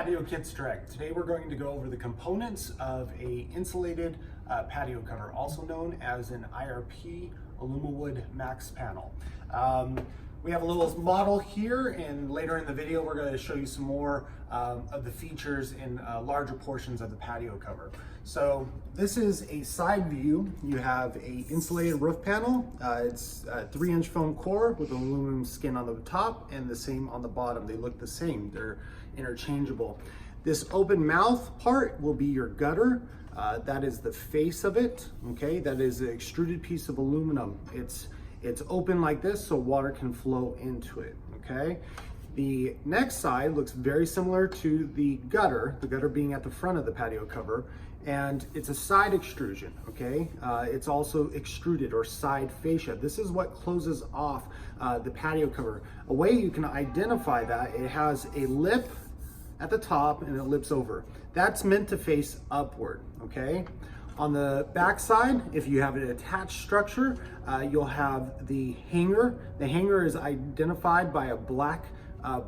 Patio Kits Direct. Today we're going to go over the components of a insulated patio cover, also known as an IRP Alumawood Max panel. We have a little model here, and later in the video we're going to show you some more of the features in larger portions of the patio cover. So this is a side view. You have a insulated roof panel. It's a 3-inch foam core with aluminum skin on the top and the same on the bottom. They look the same, they're interchangeable. This open mouth part will be your gutter. That is the face of it, okay? That is an extruded piece of aluminum. It's open like this so water can flow into it, okay? The next side looks very similar to the gutter being at the front of the patio cover, and it's a side extrusion, okay? It's also extruded or side fascia. This is what closes off the patio cover. A way you can identify that, it has a lip at the top and it lips over. That's meant to face upward, okay? On the back side, if you have an attached structure, you'll have the hanger. The hanger is identified by a black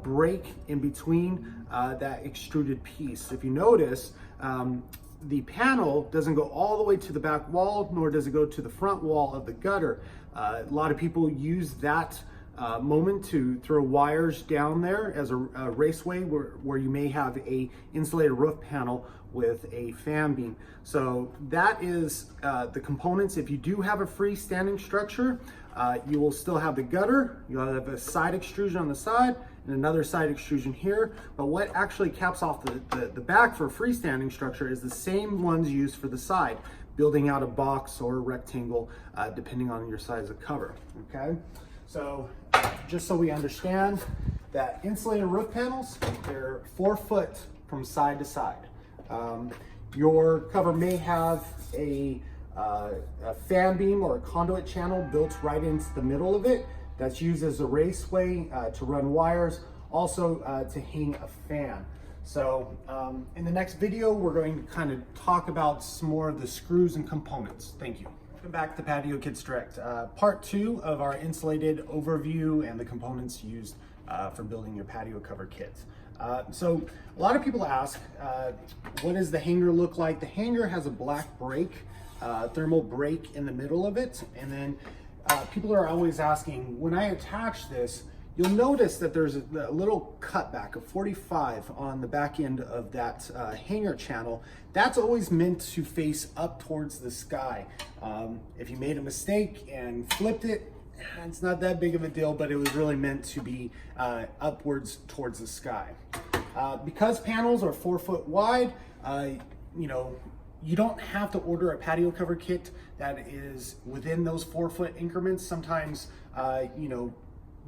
break in between that extruded piece. If you notice, the panel doesn't go all the way to the back wall, nor does it go to the front wall of the gutter. A lot of people use that moment to throw wires down there as a raceway where you may have a insulated roof panel with a fan beam. So that is the components. If you do have a freestanding structure, you will still have the gutter, you'll have a side extrusion on the side and another side extrusion here. But what actually caps off the back for a freestanding structure is the same ones used for the side, building out a box or a rectangle, depending on your size of cover, okay? So just so we understand that insulated roof panels, they're 4 foot from side to side. Your cover may have a fan beam or a conduit channel built right into the middle of it. That's used as a raceway to run wires, also to hang a fan. So in the next video, we're going to kind of talk about some more of the screws and components. Thank you. Welcome back to Patio Kits Direct. Part 2 of our insulated overview and the components used for building your patio cover kits. So a lot of people ask, what does the hanger look like? The hanger has a black break, thermal break in the middle of it. And then people are always asking, when I attach this, you'll notice that there's a little cutback of 45 on the back end of that hanger channel. That's always meant to face up towards the sky. If you made a mistake and flipped it, it's not that big of a deal, but it was really meant to be upwards towards the sky. Because panels are 4 foot wide, you don't have to order a patio cover kit that is within those 4 foot increments. Sometimes,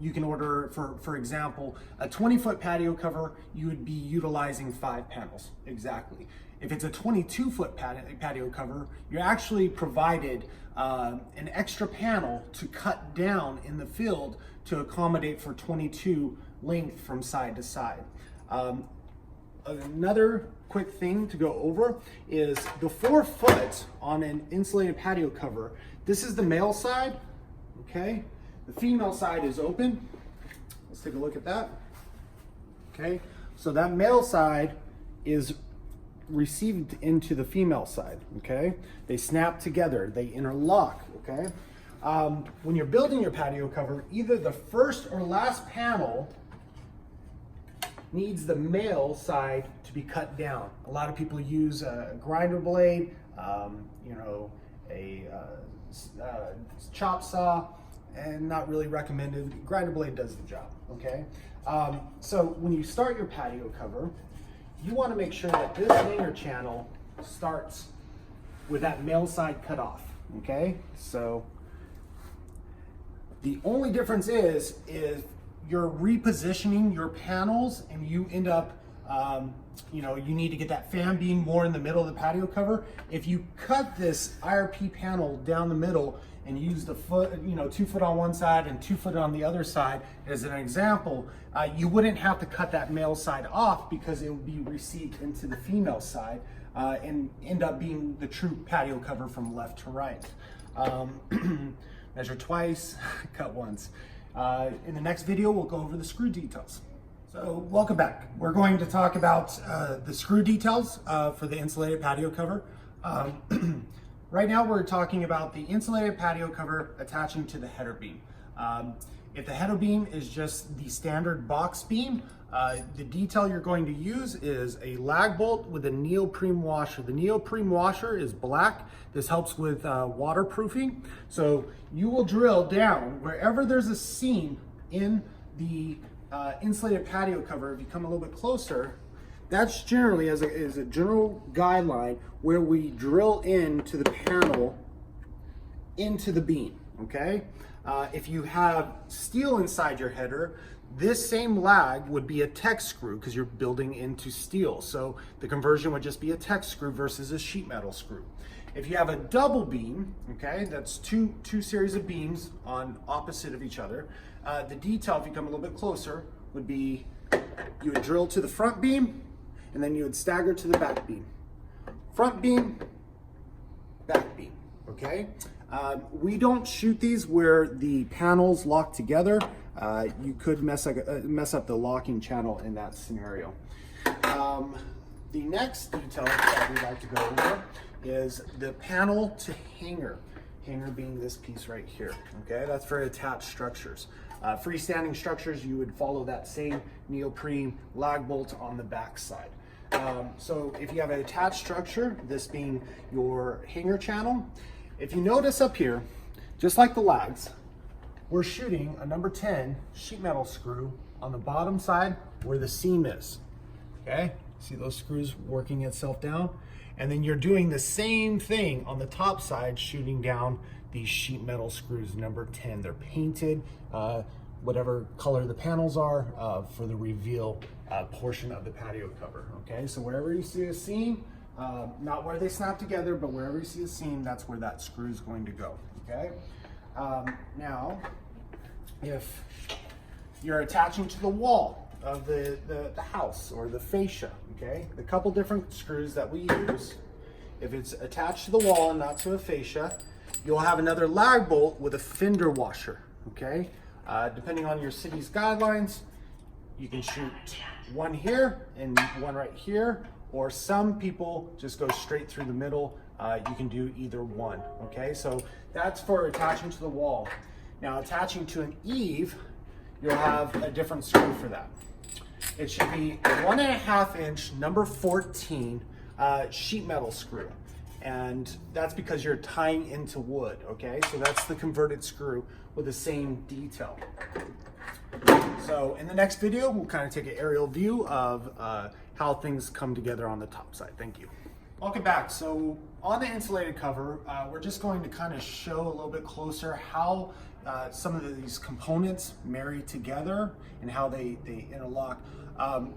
you can order, for example, a 20-foot patio cover, you would be utilizing 5 panels, exactly. If it's a 22-foot patio cover, you're actually provided an extra panel to cut down in the field to accommodate for 22 length from side to side. Another quick thing to go over is the 4 foot on an insulated patio cover. This is the male side, okay? The female side is open. Let's take a look at that. Okay, so that male side is received into the female side, okay? They snap together, they interlock, okay? When you're building your patio cover, either the first or last panel needs the male side to be cut down. A lot of people use a grinder blade, a chop saw, and not really recommended. Grinder blade does the job, okay? So when you start your patio cover, you want to make sure that this hanger channel starts with that male side cut off, okay? So the only difference is you're repositioning your panels and you end up, you need to get that fan beam more in the middle of the patio cover. If you cut this IRP panel down the middle and use the foot, 2 foot on one side and 2 foot on the other side as an example, you wouldn't have to cut that male side off because it would be received into the female side and end up being the true patio cover from left to right. Measure twice, cut once. In the next video, we'll go over the screw details. So welcome back. We're going to talk about the screw details for the insulated patio cover. Right now we're talking about the insulated patio cover attaching to the header beam. If the header beam is just the standard box beam, the detail you're going to use is a lag bolt with a neoprene washer. The neoprene washer is black. This helps with waterproofing. So you will drill down wherever there's a seam in the insulated patio cover. If you come a little bit closer, that's generally as a general guideline where we drill into the panel into the beam, okay? If you have steel inside your header, this same lag would be a Tek screw because you're building into steel. So the conversion would just be a Tek screw versus a sheet metal screw. If you have a double beam, okay, that's two series of beams on opposite of each other, the detail, if you come a little bit closer, would be you would drill to the front beam and then you would stagger to the back beam. Front beam, back beam, okay? We don't shoot these where the panels lock together. You could mess up the locking channel in that scenario. The next detail that we'd like to go over is the panel to hanger. Hanger being this piece right here, okay? That's for attached structures. Freestanding structures, you would follow that same neoprene lag bolt on the back side. So if you have an attached structure, this being your hanger channel, if you notice up here, just like the lags, we're shooting a number 10 sheet metal screw on the bottom side where the seam is, okay? See those screws working itself down? And then you're doing the same thing on the top side, shooting down these sheet metal screws, number 10. They're painted, whatever color the panels are for the reveal portion of the patio cover, okay? So wherever you see a seam, not where they snap together, but wherever you see a seam, that's where that screw is going to go, okay? Now, if you're attaching to the wall of the house or the fascia, okay? The couple different screws that we use, if it's attached to the wall and not to a fascia, you'll have another lag bolt with a fender washer, okay? Depending on your city's guidelines, you can shoot one here and one right here, or some people just go straight through the middle. You can do either one, okay? So that's for attaching to the wall. Now attaching to an eave, you'll have a different screw for that. It should be a 1.5 inch number 14 sheet metal screw. And that's because you're tying into wood, okay? So that's the converted screw with the same detail. So in the next video, we'll kind of take an aerial view of how things come together on the top side. Thank you. Welcome back. So on the insulated cover, we're just going to kind of show a little bit closer how some of these components marry together and how they interlock.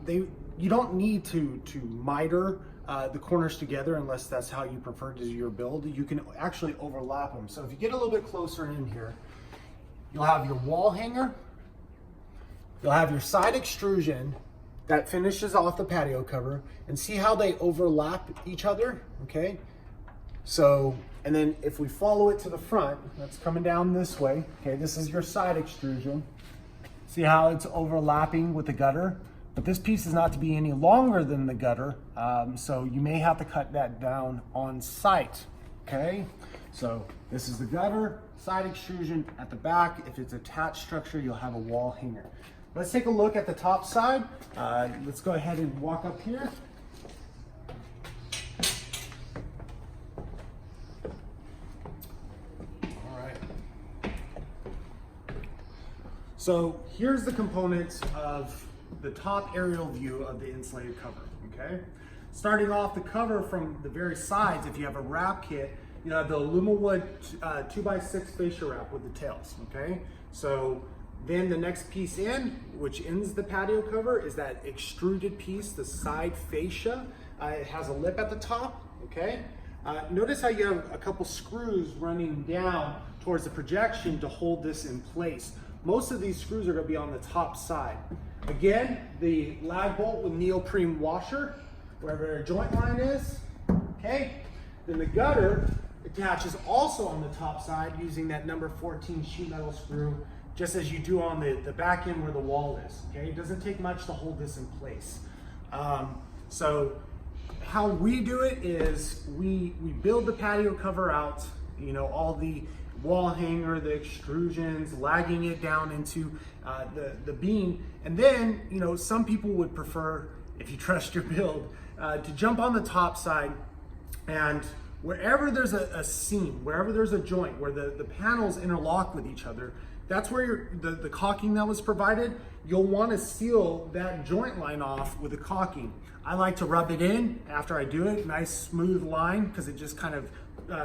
You don't need to miter the corners together unless that's how you prefer to do your build. You can actually overlap them. So if you get a little bit closer in here, you'll have your wall hanger, you'll have your side extrusion that finishes off the patio cover, and see how they overlap each other, okay? So, and then if we follow it to the front, that's coming down this way, okay? This is your side extrusion. See how it's overlapping with the gutter? But this piece is not to be any longer than the gutter, so you may have to cut that down on site, okay? So this is the gutter, side extrusion at the back. If it's attached structure, you'll have a wall hanger. Let's take a look at the top side. Let's go ahead and walk up here. All right. So here's the components of the top aerial view of the insulated cover, okay? Starting off the cover from the very sides, if you have a wrap kit, you have the Alumawood 2x6 fascia wrap with the tails, okay? So then the next piece in, which ends the patio cover, is that extruded piece, the side fascia. It has a lip at the top, okay? Notice how you have a couple screws running down towards the projection to hold this in place. Most of these screws are gonna be on the top side. Again, the lag bolt with neoprene washer, wherever a joint line is, okay? Then the gutter attaches also on the top side using that number 14 sheet metal screw just as you do on the back end where the wall is, okay? It doesn't take much to hold this in place. So how we do it is we build the patio cover out, you know, all the wall hanger, the extrusions, lagging it down into the beam. And then, you know, some people would prefer, if you trust your build, to jump on the top side, and wherever there's a seam, wherever there's a joint, where the panels interlock with each other, that's where the caulking that was provided, you'll want to seal that joint line off with the caulking. I like to rub it in after I do it, nice smooth line, because it just kind of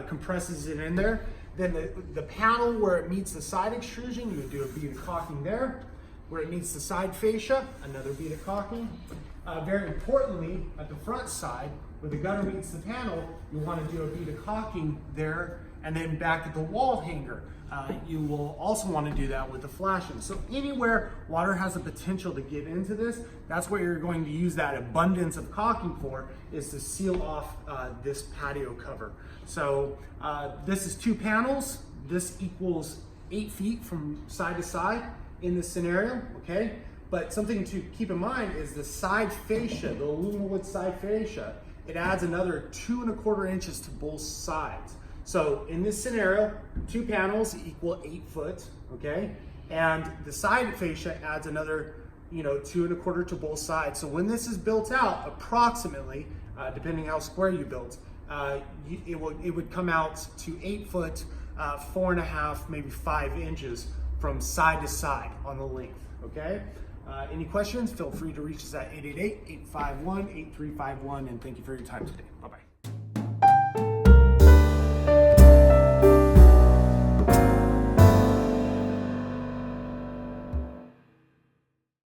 compresses it in there. Then the panel where it meets the side extrusion, you would do a bead of caulking there. Where it meets the side fascia, another bead of caulking. Very importantly, at the front side, where the gutter meets the panel, you want to do a bead of caulking there, and then back at the wall hanger, you will also want to do that with the flashing. So anywhere water has a potential to get into this, that's what you're going to use that abundance of caulking for, is to seal off this patio cover. So this is 2 panels. This equals 8 feet from side to side in this scenario, okay? But something to keep in mind is the side fascia, the Alumawood side fascia, it adds another 2 1/4 inches to both sides. So in this scenario, 2 panels equal 8 foot, okay? And the side fascia adds another, you know, 2 1/4 to both sides. So when this is built out, approximately, depending how square you built, it would come out to 8 foot, 4 1/2, maybe 5 inches from side to side on the length, okay? Any questions, feel free to reach us at 888-851-8351, and thank you for your time today. Bye-bye.